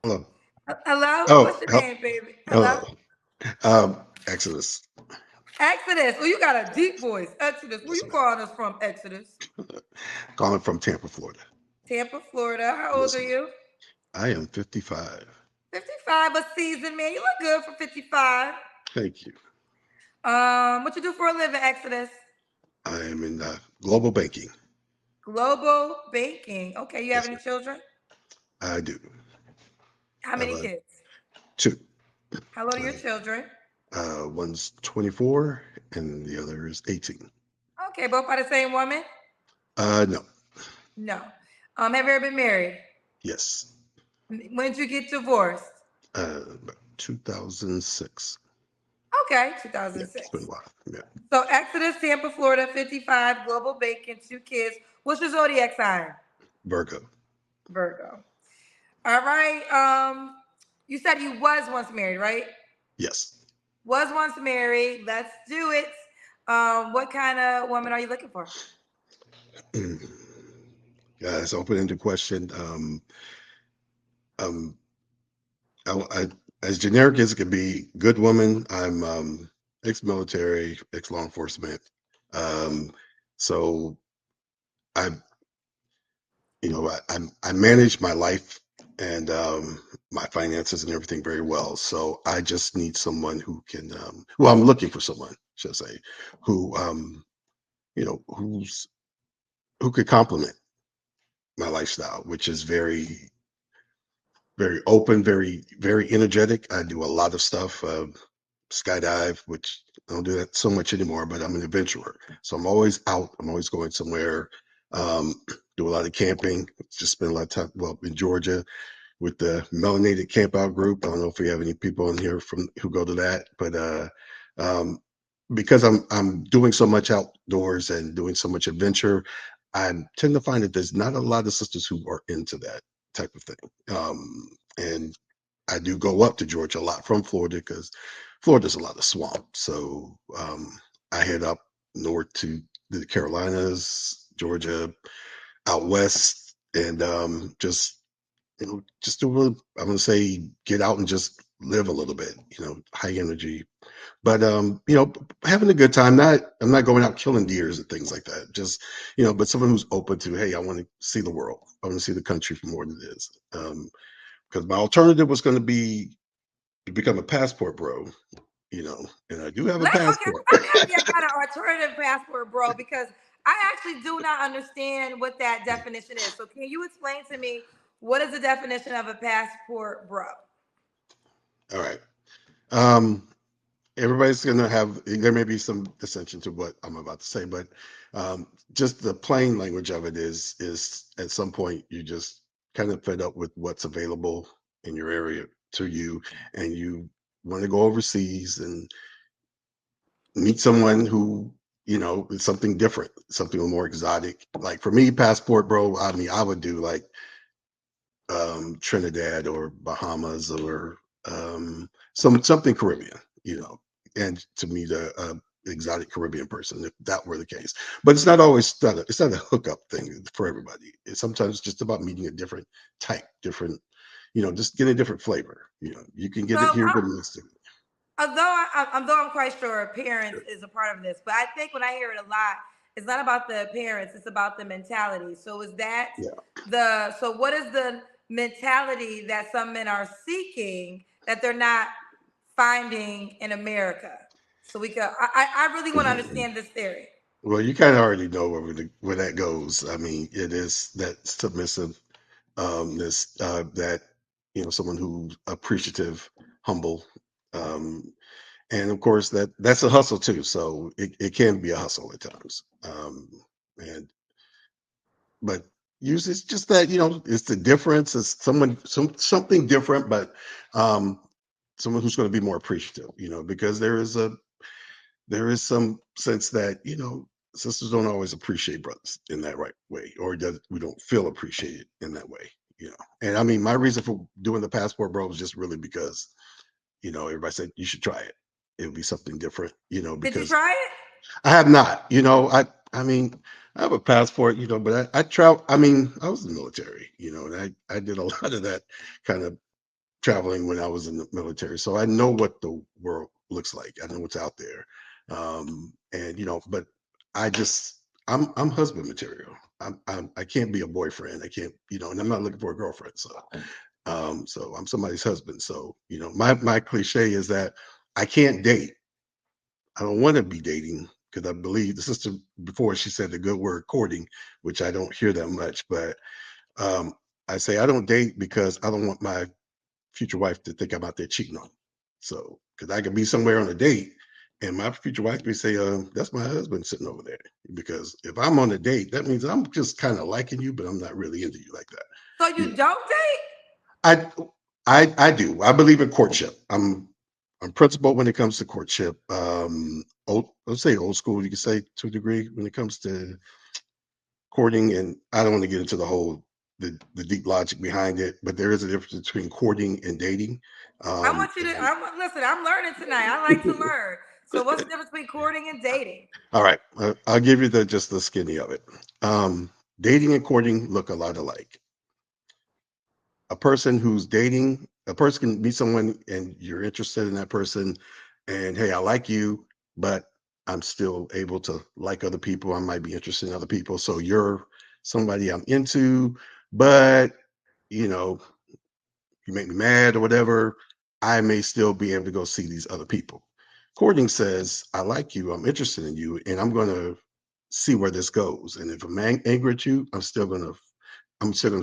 Hello. Hello? Oh, What's your name, baby? Hello? hello. Exodus. Exodus. Well, you got a deep voice. Exodus. Where Yes, you ma'am. calling us from, Exodus? Calling from Tampa, Florida. Tampa, Florida. How old Yes, are ma'am. you? I am 55. 55, a seasoned man. You look good for 55. Thank you. What you do for a living, Exodus? I am in global banking. Global baking. Okay, you have Yes, any ma'am. children? I do. How I have many kids? two. How old are your Uh, children? one's 24 and the other is 18. Okay, both by the same woman? No. No. Have you ever been married? Yes. When did you get divorced? About 2006. Okay, Yeah, it's been a 2006. while. Yeah. So Exodus, Tampa, Florida, 55, global bacon, two kids. What's your zodiac sign? Virgo. Virgo. All right. You said you was once married, right? Yes. Was once married. Let's do it. What kind of woman are you looking for? Yeah, it's open-ended question. Um, I, as generic as it could be, good woman. I'm ex-military, ex-law enforcement. Um, so I, I manage my life and my finances and everything very well. So I just need someone who can. Well, I'm looking for someone, should I say, who who's who could complement my lifestyle, which is very open, very energetic. I do a lot of stuff. Skydive, which I don't do that so much anymore, but I'm an adventurer. So I'm always out. I'm always going somewhere. Um, do a lot of camping. Just spend a lot of time, well, in Georgia with the Melanated Camp Out group. I don't know if we have any people in here from who go to that, but um, because I'm doing so much outdoors and doing so much adventure, I tend to find that there's not a lot of sisters who are into that type of thing. And I do go up to Georgia a lot from Florida because Florida's a lot of swamp. So I head up north to the Carolinas, Georgia, out west, and just to really, I'm gonna say, get out and just live a little bit. High energy, but having a good time. I'm not going out killing deers and things like that. Just but someone who's open to, hey, I want to see the world. I want to see the country for more than it is. Because my alternative was going to be to become a passport bro, and I do have a Okay, passport. I'm happy I got an alternative passport, bro, because I actually do not understand what that definition is. So can you explain to me what is the definition of a passport, bro? All right. Um, Everybody's going to have, there may be some dissension to what I'm about to say, but just the plain language of it is at some point you just kind of fed up with what's available in your area to you, and you want to go overseas and meet someone who is something different, something more exotic. Like for me, passport bro, I mean, I would do like Trinidad or Bahamas or something Caribbean, and to meet a exotic Caribbean person if that were the case. But it's not a hookup thing for everybody. It's sometimes just about meeting a different type, different, just get a different flavor. You can So get it here, but it's although I'm quite sure appearance is a part of this, but I think when I hear it a lot, it's not about the appearance; it's about the mentality. So is that yeah. so? What is the mentality that some men are seeking that they're not finding in America? So we could. I really want to understand this theory. Well, you kind of already know where that goes. I mean, it is that submissive, this that someone who's appreciative, humble, um, and of course that's a hustle too. So it can be a hustle at times, and but usually it's just that it's the difference. It's something different, but um, someone who's going to be more appreciative. Because there is some sense that sisters don't always appreciate brothers in that right way, or we don't feel appreciated in that way. And I mean, my reason for doing the passport bro was just really because everybody said you should try it. It would be something different, Did you because try it? I have not. I mean, I have a passport, but I travel. I mean, I was in the military, and I did a lot of that kind of traveling when I was in the military, so I know what the world looks like. I know what's out there, and but I just I'm husband material. I can't be a boyfriend. I can't, and I'm not looking for a girlfriend. So I'm somebody's husband. So my cliche is that I can't date. I don't want to be dating because I believe the sister before she said the good word courting, which I don't hear that much, but I say I don't date because I don't want my future wife to think I'm out there cheating on. So, because I could be somewhere on a date and my future wife may say, that's my husband sitting over there. Because if I'm on a date, that means I'm just kind of liking you, but I'm not really into you like that. So you You know, don't date? I I do. I believe in courtship. I'm principled when it comes to courtship. Let's say old school, you can say to a degree when it comes to courting, and I don't want to get into the deep logic behind it, but there is a difference between courting and dating. I want you to. And Listen. I'm learning tonight. I like to learn. So what's the difference between courting and dating? all right, I'll give you just the skinny of it. Um, Dating and courting look a lot alike. A person who's dating, a person can meet someone and you're interested in that person, and hey, I like you, but I'm still able to like other people. I might be interested in other people. So you're somebody I'm into, but you know, you make me mad or whatever, I may still be able to go see these other people. Courting says, I like you, I'm interested in you, and I'm going to see where this goes. And if I'm angry at you, I'm still gonna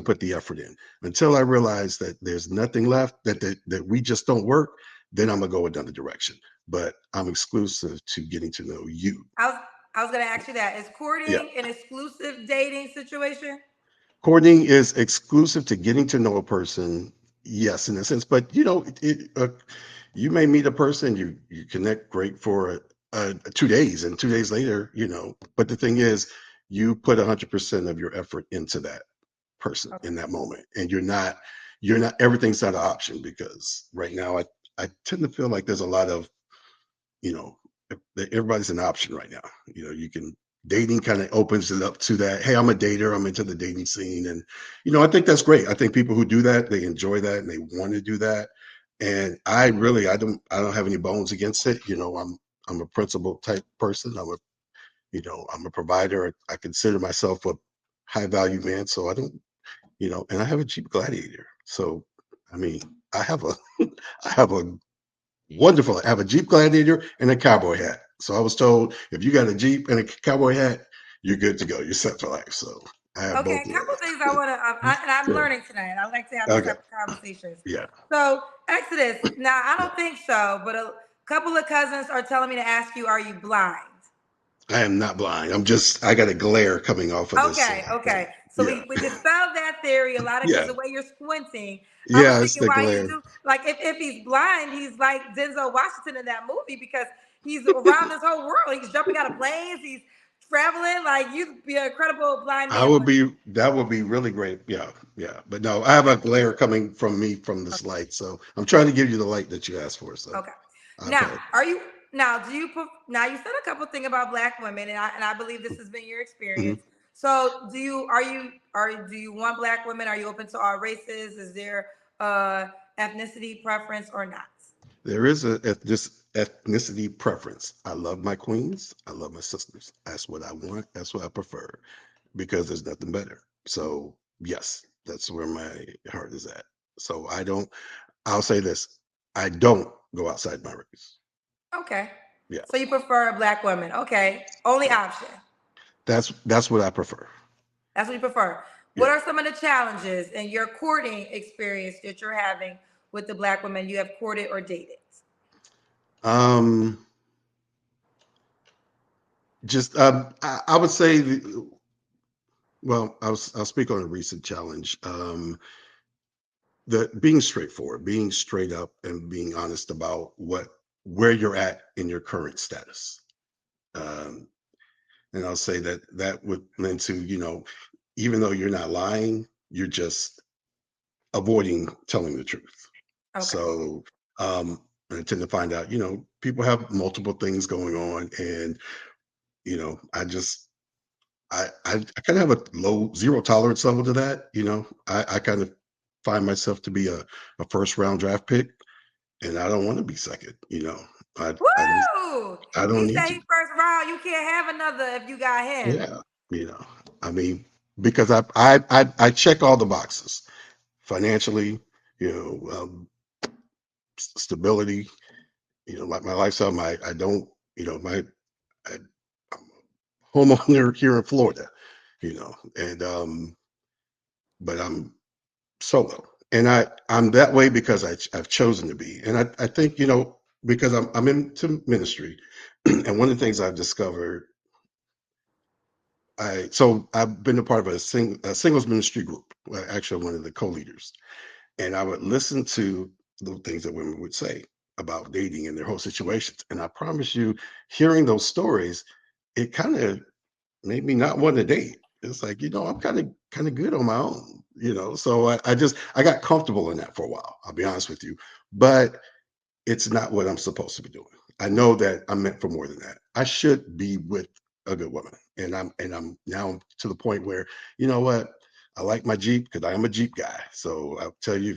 put the effort in until I realize that there's nothing left, that we just don't work. Then I'm gonna go another direction. But I'm exclusive to getting to know you. I was I was going to ask you that. Is Yeah, courting an exclusive dating situation? courting is exclusive to getting to know a person. Yes, in a sense, but you may meet a person, you connect great for 2 days, and 2 days later, But the thing is, you put 100% of your effort into that person Okay. in that moment, and you're not everything's not an option because right now I tend to feel like there's a lot of you know everybody's an option right now. You can dating kind of opens it up to that. Hey, I'm a dater, I'm into the dating scene, and I think that's great. I think people who do that, they enjoy that and they want to do that, and I don't have any bones against it. I'm a principled type person. I'm a provider. I consider myself a high value man, so I don't and I have a Jeep Gladiator. So, I mean, I have a, I have a I have a Jeep Gladiator and a cowboy hat. So I was told if you got a Jeep and a cowboy hat, you're good to go. You're set for life. So I have Okay, both a of couple those. things I want to, and I'm Sure. learning tonight. I like to have these Okay. type of conversations. Yeah. So, Exodus, now I Yeah. don't think so, but a couple of cousins are telling me to ask you, are you blind? I am not blind. I got a glare coming off of this Okay, thing. okay. So Yeah. we dispelled that theory. A lot of because Yeah. the way you're squinting, I was Yeah. It's thinking the why he's glare. do like if he's blind, he's like Denzel Washington in that movie because he's around this whole world. He's jumping out of planes. He's traveling. Like you'd be an incredible blind man. That would be really great. Yeah, yeah. But no, I have a glare coming from me from this light. So I'm trying to give you the light that you asked for. So Okay. I Now, apologize. are you now? Do you now? You said a couple things about Black women, and I believe this has been your Mhm. experience. So, do you want Black women? Are you open to all races? Is there ethnicity preference or not? There is this ethnicity preference. I love my queens. I love my sisters. That's what I want. That's what I prefer because there's nothing better. So yes, that's where my heart is at. So I'll say this. I don't go outside my race. Okay. Yeah. So you prefer a Black woman? Okay. Only Yeah. option. That's what I prefer. That's what you prefer. What Yeah. are some of the challenges in your courting experience that you're having with the Black women you have courted or dated? Um just I would say well, I'll speak on a recent challenge. The being straightforward, being straight up, and being honest about where you're at in your current status. Um, and I'll say that would lend to even though you're not lying, you're just avoiding telling the truth. Okay. So I tend to find out people have multiple things going on, and I just I kind of have a low zero tolerance level to that. I kind of find myself to be a first round draft pick, and I don't want to be second. I I just Woo! I don't He need said to. he first round. You can't have another if you got him. Yeah, you know, I mean, because I check all the boxes financially, stability, my lifestyle. I don't, I, I'm a homeowner here in Florida, and but I'm solo, and I'm that way because I've chosen to be, and I think because I'm into ministry, and one of the things I've discovered, I've been a part of a singles ministry group, actually one of the co-leaders, and I would listen to the things that women would say about dating and their whole situations, and I promise you, hearing those stories, it kind of made me not want to date. It's like, I'm kind of good on my own, So I got comfortable in that for a while. I'll be honest with you, but it's not what I'm supposed to be doing. I know that I'm meant for more than that. I should be with a good woman, and I'm now to the point where, you know what, I like my Jeep because I am a Jeep guy. So I'll tell you,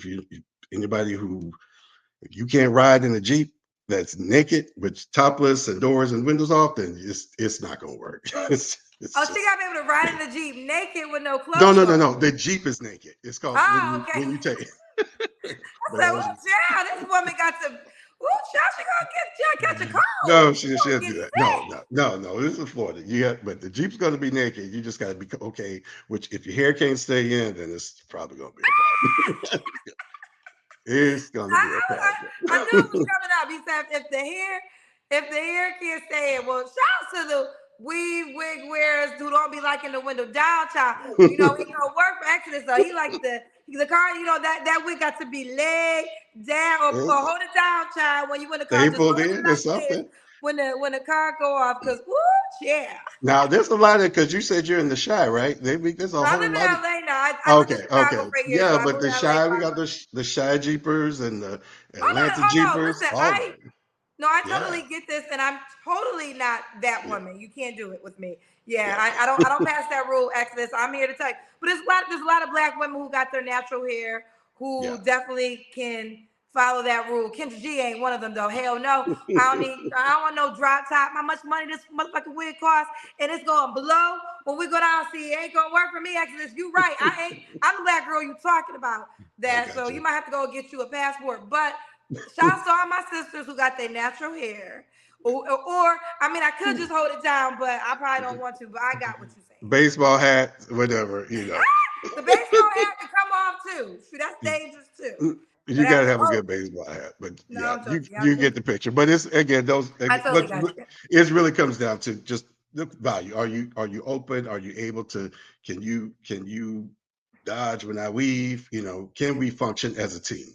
anybody who if you can't ride in a Jeep that's naked with topless and doors and windows off, then it's not gonna work. It's Oh, she just got to be able to ride in the Jeep naked with no no, clothes no, no, on. no. The Jeep is naked. It's called when Oh, you okay. when you take I but said, as "Ooh, you child, this woman got to. Ooh, child, she gonna catch a cold. no, she She she gonna doesn't get do that. sick." No. This is Florida. But the Jeep's gonna be naked. You just gotta be okay. Which if your hair can't stay in, then it's probably gonna be a problem. It's gonna be a I knew it was problem. coming up. He said, if the hair can't stay in, well, shout out to the weave wig wearers who don't be liking the window down, child. He gonna work for Exodus, so he like the car. That wig got to be laid down or It's hold it down, child. When you in the car, just stapled hold it in or like this something. when the car go off, cause woo, yeah. Now there's a lot of because you said you're in the shy, right? There's a So I whole live in lot of LA now. I lived in okay, Chicago okay, for a year, so yeah, I but moved the to LA shy, we got 5 months. the shy Jeepers and the Oh no, Atlanta oh no, Jeepers, listen, all of them. no, I Yeah, totally get this, and I'm totally not that yeah, woman. You can't do it with me. Yeah, yeah, I don't pass that rule, Exodus. I'm here to tell you. But there's a lot of black women who got their natural hair yeah. who definitely can follow that rule. Kendra G ain't one of them though. Hell no. I don't want no drop top. How much money this motherfucking wig costs, and it's going below when we go down. See, it ain't gonna work for me, Exodus. You right. I'm the black girl you talking about I that. So got you you. might have to go get you a passport. But shout out to all my sisters who got their natural hair. Or I mean, I could just hold it down, but I probably don't want to. But I got what you're saying. Baseball hat, whatever, The baseball hat can come off too. See, that's dangerous too. You But gotta after have a oh good baseball hat. But no, yeah, I'm you joking. I'm you get joking. the picture. But it's again those, I totally but got you. it really comes down to just the value. Are you open? Are you able to? Can you dodge when I weave? Can we function as a team?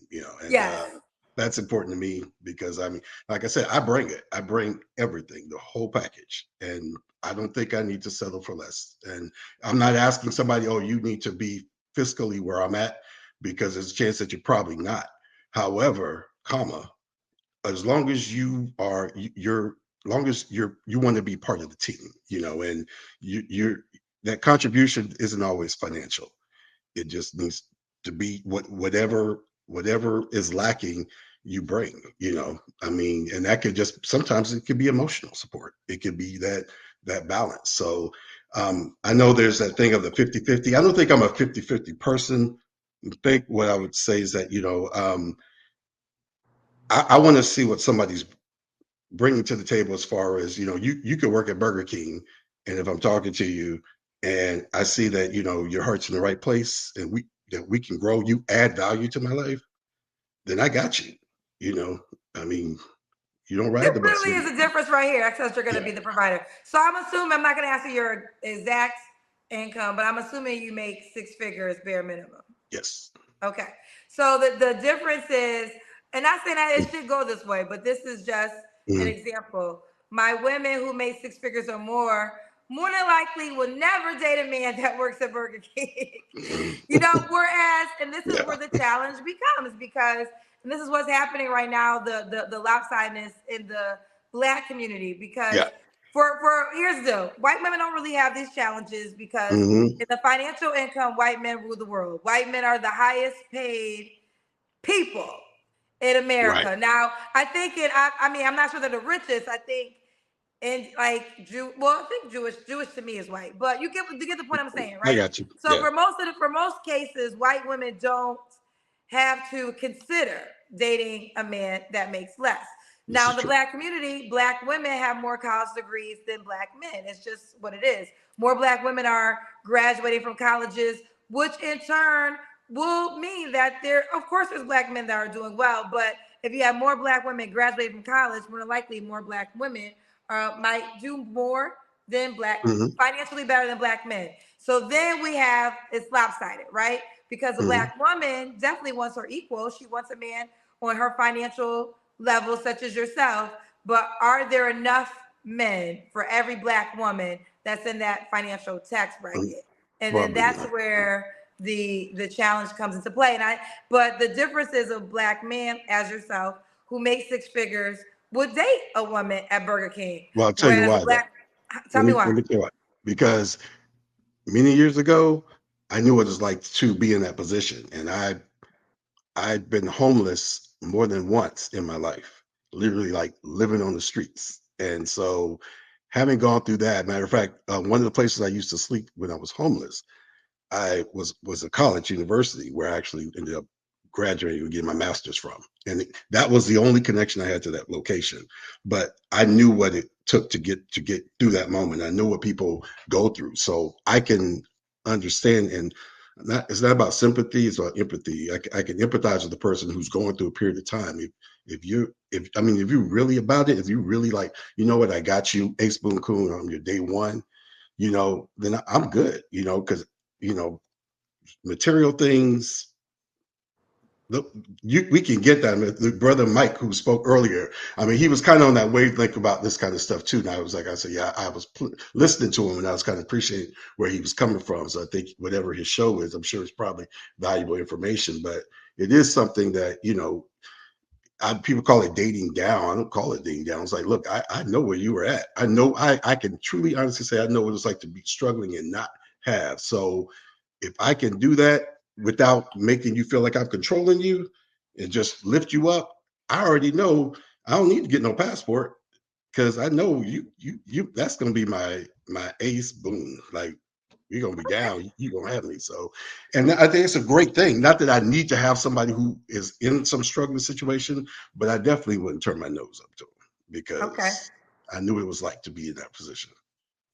And Yes. that's important to me because I mean, like I said, I bring it. I bring everything, the whole package, and I don't think I need to settle for less. And I'm not asking somebody, oh, you need to be fiscally where I'm at, because there's a chance that you're probably not. However, as long as long as you want to be part of the team, and you're that contribution isn't always financial. It just needs to be whatever is lacking, you bring. I mean, and that could just sometimes it could be emotional support. It could be that balance. So I know there's that thing of the 50-50. I don't think I'm a 50-50 person. I think what I would say is that I want to see what somebody's bringing to the table as far as you could work at Burger King, and if I'm talking to you and I see that your heart's in the right place, and we can grow, you add value to my life, then I got you. You know, I mean, you don't There ride the bus really with is me. a difference right here. Except you're going to Yeah. be the provider. So I'm assuming I'm not going to ask you your exact income, but I'm assuming you make 6 figures bare minimum. Yes. Okay. So the difference is, and not saying that it should go this way, but this is just an Mhm. example. My women who make 6 figures or more than likely will never date a man that works at Burger King. Whereas, and this is Yeah. where the challenge becomes because, and this is what's happening right now, the lopsidedness in the black community, because Yeah. Here's the deal. White women don't really have these challenges because Mm-hmm. in the financial income, white men rule the world. White men are the highest paid people in Right. America. Now, I think I mean, I'm not sure they're the richest. I think and like I think Jewish to me is white, but you get the point I'm saying, I right? got you. So Yeah, for most cases, white women don't have to consider dating a man that makes less. this Now, is in the true. black community, black women have more college degrees than black men. It's just what it is. More black women are graduating from colleges, which in turn will mean that of course, there's black men that are doing well, but if you have more black women graduating from college, more than likely more black women might do more than Mm-hmm. financially better than black men. So then we have it's lopsided, right? Because a Mm-hmm. black woman definitely wants her equal. She wants a man on her financial level, such as yourself. But are there enough men for every black woman that's in that financial tax bracket? And then Probably that's not. where the challenge comes into play. But the difference is a black man as yourself who makes six figures would date a woman at Burger King. Well, I'll tell you Whereas a why though. black, tell me why. Let me tell you why. Because many years ago, I knew what it was like to be in that position, and I'd been homeless more than once in my life, literally like living on the streets. And so, having gone through that, matter of fact, one of the places I used to sleep when I was homeless, I was a college university where I actually ended up graduating and getting my master's from, and that was the only connection I had to that location. But I knew what it took to get through that moment. I knew what people go through, so I can understand. And it's not about sympathy; it's about empathy. I can empathize with the person who's going through a period of time. If you really about it, if you really like, you know what, I got you, Ace Boon Coon on your day one, then I'm good, because you know, material things. Look, we can get that. The brother Mike, who spoke earlier, I mean, he was kind of on that wavelength about this kind of stuff too. And I was like, I said, yeah, I was listening to him, and I was kind of appreciating where he was coming from. So I think whatever his show is, I'm sure it's probably valuable information. But it is something that people call it dating down. I don't call it dating down. It's like, look, I know where you were at. I know I can truly honestly say I know what it's like to be struggling and not have. So if I can do that without making you feel like I'm controlling you and just lift you up, I already know I don't need to get no passport because I know you that's gonna be my ace boom. Like you're gonna be down, you're gonna have me. So and I think it's a great thing. Not that I need to have somebody who is in some struggling situation, but I definitely wouldn't turn my nose up to them Okay. because I knew what it was like to be in that position.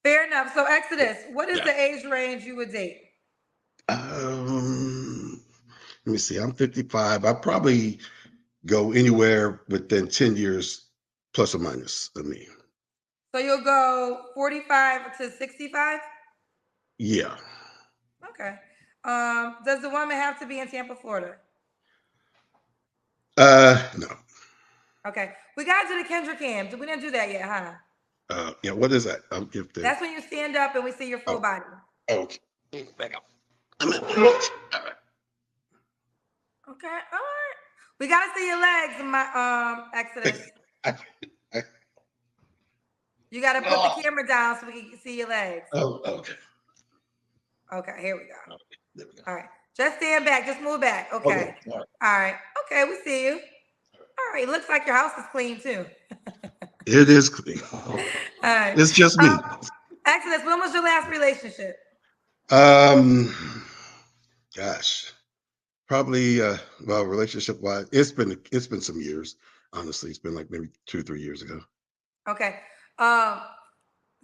Fair enough. So Yeah. Exodus, what is Yeah. the age range you would date? Let me see. I'm 55. I probably go anywhere within 10 years, plus or minus of me. So you'll go 45 to 65? Yeah. Okay. Does the woman have to be in Tampa, Florida? No. Okay. We got to the Kendra Cam. We didn't do that yet, huh? Yeah. What is that? I'll give the. That's when you stand up and we see your full Oh, body. okay. Back up. I'm in. All right. Okay. All right. We got to see your legs, my Exodus. I, I, You got to put the camera down so we can see your legs. oh, okay. Okay, here we go. Okay, there we go. All right. Just stand back. Just move back. Okay. Okay. All right. All right. Okay, we see you. All right. Looks like your house is clean too. It is clean. All right. It's just me. Exodus, when was your last relationship? Um, gosh, probably well, relationship wise, it's been some years. Honestly, it's been like maybe 2 or 3 years ago. Okay.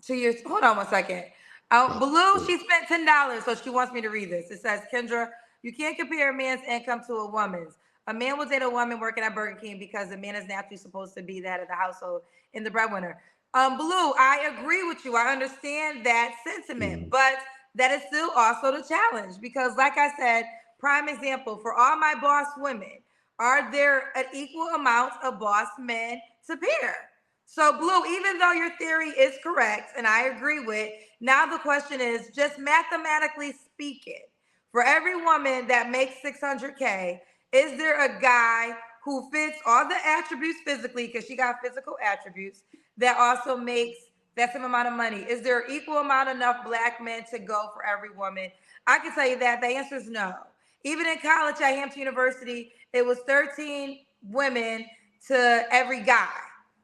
2 years. Hold on one second. Oh, Baloo, yeah. she spent $10, so she wants me to read this. It says, Kendra, you can't compare a man's income to a woman's. A man will date a woman working at Burger King because the man is naturally supposed to be that of the household in the breadwinner. Baloo, I agree with you. I understand that sentiment, Mhm. but that is still also the challenge because, like I said, prime example for all my boss women, are there an equal amount of boss men to pair? So, Blue, even though your theory is correct and I agree with, now the question is just mathematically speaking, for every woman that makes 600K, is there a guy who fits all the attributes physically, because she got physical attributes, that also makes That's the amount of money. Is there equal amount enough black men to go for every woman? I can tell you that the answer is no. Even in college at Hampton University, it was 13 women to every guy.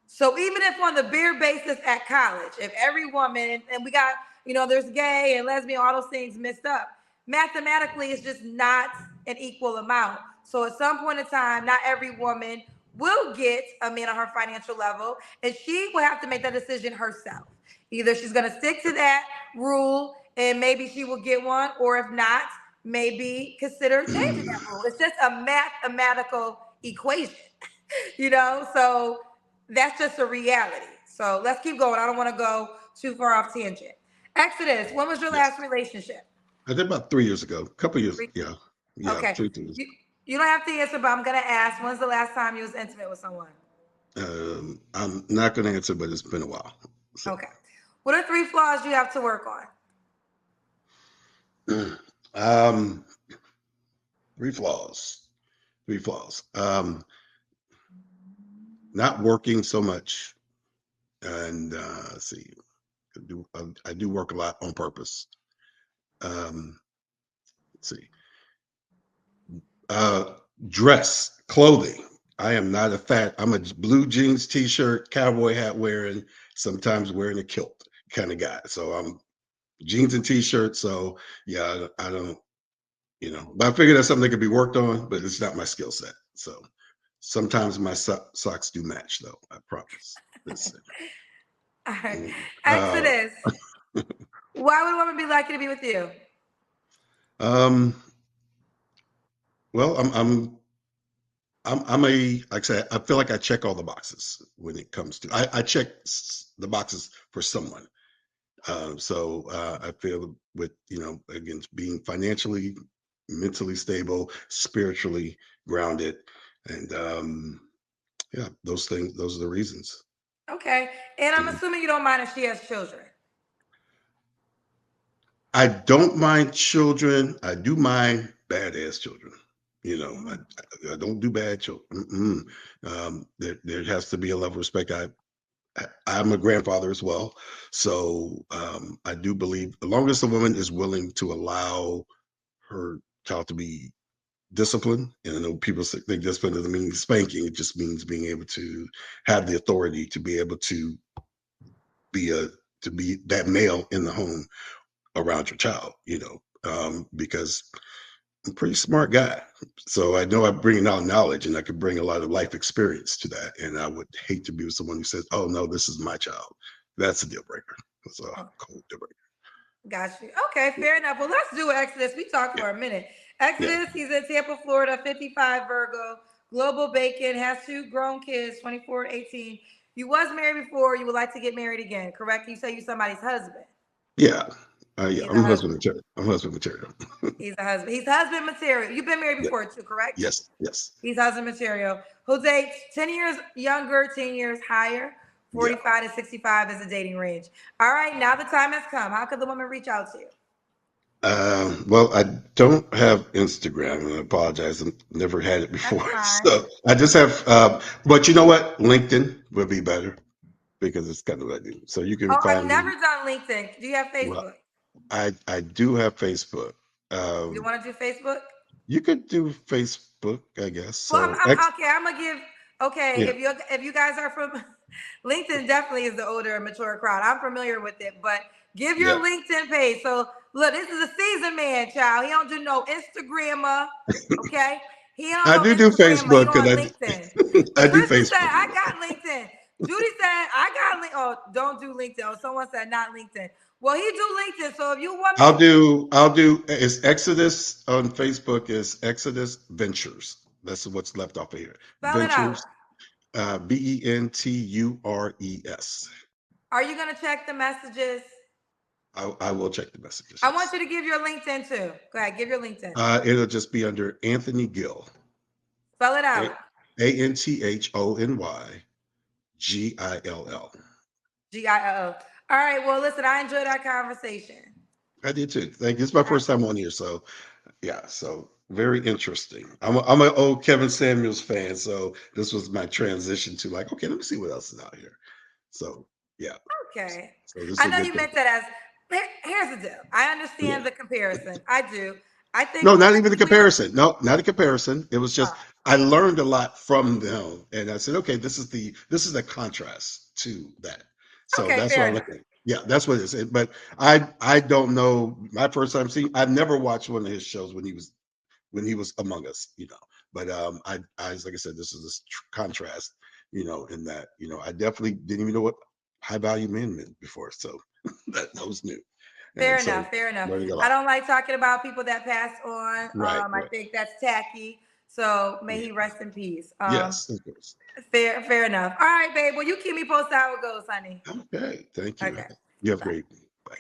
So even if on the bare basis at college, if every woman, and we got, there's gay and lesbian, all those things mixed up, mathematically it's just not an equal amount. So at some point in time, not every woman will get a man on her financial level, and she will have to make that decision herself. Either she's going to stick to that rule and maybe she will get one, or if not, maybe consider changing that rule. It's just a mathematical equation, so that's just a reality. So let's keep going. I don't want to go too far off tangent. Exodus, when was your last relationship? I did about 3 years ago, a couple years. Yeah. Okay. 3 years. You don't have to answer, but I'm going to ask, when's the last time you was intimate with someone? I'm not going to answer, but it's been a while. So. Okay. What are 3 flaws you have to work on? 3 flaws. Not working so much. And let's see, I do work a lot on purpose. Let's see. Dress, clothing. I am not I'm a blue jeans, t-shirt, cowboy hat wearing, sometimes wearing a kilt kind of guy. So I'm jeans and t-shirts. So yeah, I don't, but I figure that's something that could be worked on, but it's not my skill set. So sometimes my socks do match though, I promise. All right. Exodus. Why would a woman be lucky to be with you? Well, I'm like I said, I feel like I check all the boxes when it comes to, I check the boxes for someone. So I feel with, again, being financially, mentally stable, spiritually grounded. And yeah, those are the reasons. Okay. And I'm assuming you don't mind if she has children. I don't mind children. I do mind badass children. I don't do bad children. There has to be a level of respect. I'm a grandfather as well. So I do believe as long as the woman is willing to allow her child to be disciplined, and I know people think discipline doesn't mean spanking, it just means being able to have the authority to be able to be that male in the home around your child, because I'm a pretty smart guy. So I know I bring out knowledge and I could bring a lot of life experience to that. And I would hate to be with someone who says, oh, no, this is my child. That's a deal breaker. That's a cold deal breaker. Got you. Okay, fair enough. Well, let's do Exodus. We talked for a minute. Exodus, he's in Tampa, Florida, 55 Virgo, global bacon, has 2 grown kids, 24 and 18. You was married before. You would like to get married again, correct? You say you somebody's husband. Yeah. Yeah, I'm husband material. He's a husband. He's husband material. You've been married before too, correct? Yes. He's husband material. Who dates 10 years younger, 10 years higher. 45 to 65 is the dating range. All right, now the time has come. How could the woman reach out to you? Well, I don't have Instagram, and I apologize. I've never had it before. So I just have, but you know what? LinkedIn would be better because it's kind of what I do. So you can find I've never done LinkedIn. Do you have Facebook? Well, I do have Facebook. You want to do Facebook? You could do Facebook, I guess. Well, I'm gonna give. Okay, yeah. If you guys are from LinkedIn, definitely is the older and mature crowd. I'm familiar with it, but give your LinkedIn page. So look, this is a seasoned man, child. He don't do no Instagrammer. Okay, I do Facebook because I do Facebook. Said, I got LinkedIn. Judy said I got LinkedIn. Oh, don't do LinkedIn. Oh, someone said not LinkedIn. Well, he do LinkedIn. So if you want, I'll do. It's Exodus on Facebook. Is Exodus Ventures. That's what's left off of here. Spell Ventures. It out. Ventures. Are you gonna check the messages? I will check the messages. I want you to give your LinkedIn too. Go ahead, give your LinkedIn. It'll just be under Anthony Gill. Spell it out. ANTHONY GILL. GILL. All right. Well, listen, I enjoyed our conversation. I did too. Thank you. It's my first time on here, so yeah. So very interesting. I'm an old Kevin Samuels fan, so this was my transition to like, okay, let me see what else is out here. So Yeah. Okay. So this is I a know good you thing. meant that as, here's the deal. I understand Yeah. the comparison. I do. I think No, for not like even the a weird, comparison. No, not a comparison. It was just I learned a lot from them, and I said, okay, this is a contrast to that. So okay, that's what fair I enough. look at. Yeah, that's what it is. But I don't know. My first time seeing, I've never watched one of his shows when he was among us, you know. But I like I said, this is this contrast, you know, in that, you know, I definitely didn't even know what high value men meant before, so that was new, Fair and so enough. Fair enough. learning a I lot. don't like talking about people that passed on. Right, I right. think that's tacky. So may Yeah. he rest in peace. Yes, of course. Fair enough. All right, babe. Well, you keep me posted how it goes, honey. Okay, thank you. Okay. You have Bye. great. Bye.